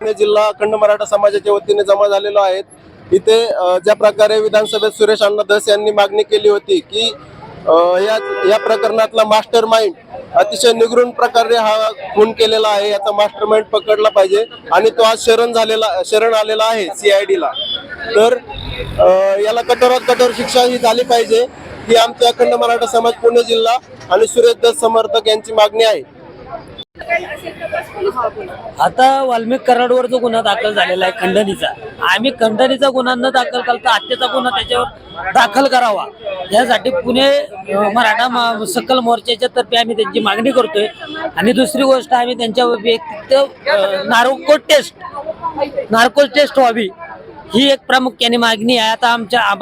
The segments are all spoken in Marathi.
पुणे जिल्हा अखंड मराठा समाजाच्या वतीने जमा झालेलो आहेत। इथे ज्या प्रकारे विधानसभेत सुरेश अण्णा धस यांनी मागणी केली होती की या प्रकरणातला मास्टर माइंड अतिशय निगृण प्रकारे हा खून केलेला आहे, याचा मास्टर माइंड पकडला पाहिजे आणि तो आज शरण आलेला आहे CID ला। तर याला कठोरात कठोर शिक्षा ही झाली पाहिजे ही आमच्या अखंड मराठा समाज पुणे जिल्हा आणि सुरेश धस समर्थक यांची मागणी आहे। आता वाल्मिक कराडवर जो गुन्हा दाखल झालेला आहे खंडणीचा, आम्ही खंडणीचा गुन्हा न दाखल करता हत्येचा गुन्हा त्याच्यावर दाखल करावा यासाठी पुणे मराठा सकल मोर्चाच्या तर्फे आम्ही त्यांची मागणी करतोय। आणि दुसरी गोष्ट, आम्ही त्यांच्या व्यक्तिगत नार्को टेस्ट व्हावी ही एक प्रामुख्याने मागणी आहे। आता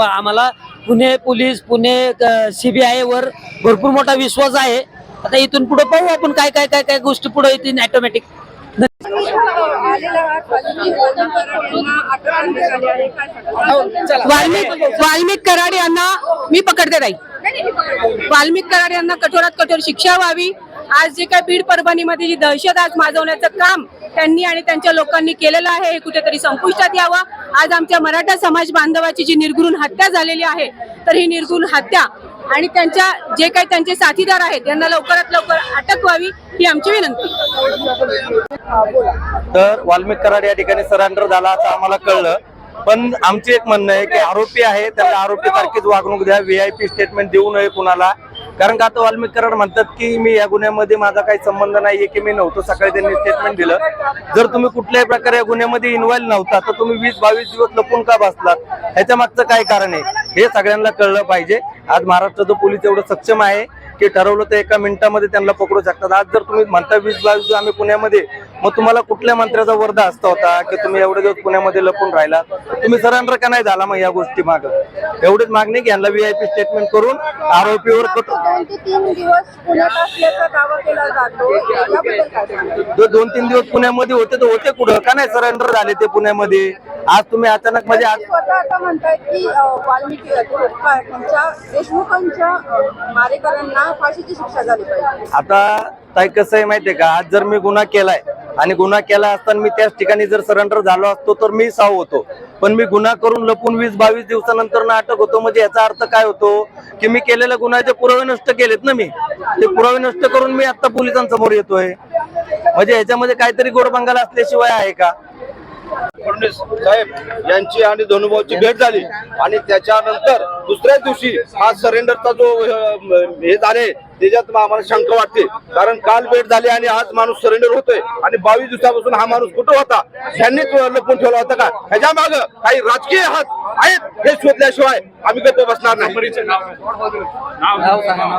आम्हाला पुणे पोलीस, पुणे CBI वर भरपूर मोठा विश्वास आहे। आता इथून पुढे पाहू आपण काय काय काय काय गोष्टी पुढे येतील ऑटोमॅटिक। वाल्मिक कराड यांना मी पकडते राहील। वाल्मिक कराड यांना कठोरात कठोर शिक्षा व्हावी। आज जे काही बीड परभणीमध्ये जी दहशत आज माजवण्याचं काम त्यांनी आणि त्यांच्या लोकांनी केलेलं आहे हे कुठेतरी संपुष्टात यावं। आज आमच्या मराठा समाज बांधवाची जी निर्घृण हत्या झालेली आहे, तर ही निर्घृण हत्या आणि त्यांच्या जे काही त्यांचे साथीदार आहेत यांना लवकरात लवकर अटक व्हावी ही आमची विनंती। तर वाल्मिक कराड या ठिकाणी सरेंडर झाला असं आम्हाला कळलं, पण आमचे एक म्हणणं आहे की आरोपी आहे त्याला आरोपी सारखीच वागणूक द्या, VIP स्टेटमेंट देऊ नये कुणाला। कारण का आता वाल्मिक कराड म्हणतात की मी या गुन्ह्यामध्ये माझा काही संबंध नाहीये, की मी नव्हतो, सकाळी त्यांनी स्टेटमेंट दिलं। जर तुम्ही कुठल्याही प्रकारे या गुन्ह्यामध्ये इन्व्हॉल्व नव्हता तर तुम्ही 20-22 दिवस लपून का बसलात, ह्याच्या मागचं काय कारण आहे हे सगळ्यांना कळलं पाहिजे। आज महाराष्ट्राचं पोलीस एवढं सक्षम आहे की ठरवलं तर एका मिनिटामध्ये त्यांना पकडू शकतात। आज जर तुम्ही म्हणता 20-22 दिवस आम्ही पुण्यामध्ये, मग तुम्हाला कुठल्या मंत्र्याचा वर्धा असता होता की तुम्ही एवढे दिवस पुण्यामध्ये लपून राहिला? तुम्ही सरेंडर का नाही झाला मग या गोष्टी माग? एवढीच मागणी की यांना VIP स्टेटमेंट करून आरोपीवर 2 ते 3 दिवस पुण्यात असल्याचा दावा केला जातो, 2-3 दिवस पुण्यामध्ये होते तर होते कुठं? का नाही सरेंडर झाले ते पुण्यामध्ये? आज तुम्ही अचानक म्हणजे आज स्वतः आता म्हणतायत की वाल्मिकी तुमच्या देशमुखांच्या मारेकऱ्यांना फाशीची शिक्षा झाली पाहिजे। आता काय कसं आहे माहितीये का, आज जर मी गुन्हा केलाय आणि गुन्हा केला असताना मी त्याच ठिकाणी जर सरेंडर झालो असतो तर मी साव होतो, पण मी गुन्हा करून लपून 20-22 दिवसानंतर ना अटक होतो। म्हणजे याचा अर्थ काय होतो की मी केलेल्या गुन्ह्याचे पुरावे नष्ट केलेत ना, मी ते पुरावे नष्ट करून मी आता पोलिसांसमोर येतोय। म्हणजे याच्यामध्ये काहीतरी गोडबंगाला असल्याशिवाय आहे का? फडणवीस साहेब यांची आणि धनुभाऊची भेट झाली आणि त्याच्यानंतर दुसऱ्याच दिवशी हा सरेंडरचा जो हे झाले त्याच्यात आम्हाला शंका वाटते। कारण काल भेट झाली आणि आज माणूस सरेंडर होतोय आणि 22 दिवसापासून हा माणूस कुठं होता, ह्यांनीच लपून ठेवला होता का? ह्याच्या माग काही राजकीय हात आहेत हे शोधल्याशिवाय आम्ही गप्प बसणार नाही।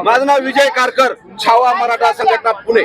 माझं नाव विजय कारकर, छावा मराठा संघटना पुणे।